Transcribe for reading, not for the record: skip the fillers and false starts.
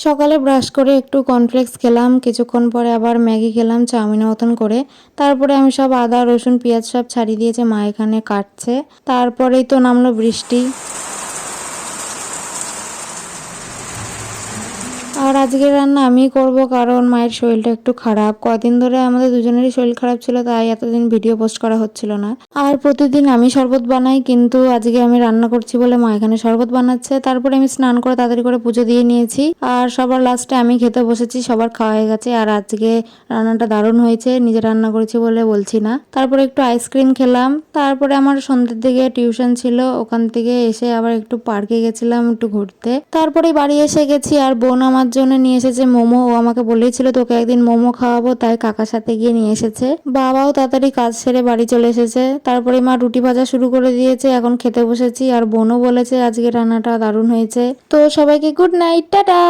সকালে ব্রাশ করে একটু কর্নফ্লেক্স খেলাম, কিছুক্ষণ পরে আবার ম্যাগি খেলাম চাউমিনের মতন করে। তারপরে আমি সব আদা রসুন পেঁয়াজ সব ছাড়িয়ে দিয়েছে, মা এখানে কাটছে। তারপরেই তো নামলো বৃষ্টি। আর আজকের রান্না আমি করব, কারণ মায়ের শরীরটা একটু খারাপ। কদিন ধরে আমাদের দুজনেরই শরীর খারাপ ছিল, তাই এতদিন ভিডিও পোস্ট করা হচ্ছিল না। আর প্রতিদিন আমি শরবত বানাই, কিন্তু আজকে আমি রান্না করছি বলে মা এখানে শরবত বানাচ্ছে। তারপরে আমি স্নান করে তাড়াতাড়ি করে পুজো দিয়ে নিয়েছি, আর সবার লাস্টে আমি খেতে বসেছি। সবার খাওয়া হয়ে গেছে। আর আজকে রান্নাটা দারুণ হয়েছে, নিজে রান্না করেছি বলে বলছি না। তারপরে একটু আইসক্রিম খেলাম। তারপরে আমার সন্ধ্যের দিকে টিউশন ছিল, ওখান থেকে এসে আবার একটু পার্কে গেছিলাম একটু ঘুরতে। তারপরে বাড়ি এসে গেছি, আর বোন আমার জন্য নিয়ে এসেছে মোমো। ও আমাকে বলেছিল তোকে একদিন মোমো খাওয়াবো, তাই কাকার সাথে গিয়ে নিয়ে এসেছে। বাবাও তাড়াতাড়ি কাজ সেরে বাড়ি চলে এসেছে। তারপরে মা রুটি ভাজা শুরু করে দিয়েছে, এখন খেতে বসেছি। আর বোনও বলেছে আজকে রান্নাটা দারুণ হয়েছে। তো সবাইকে গুড নাইট, টাটা।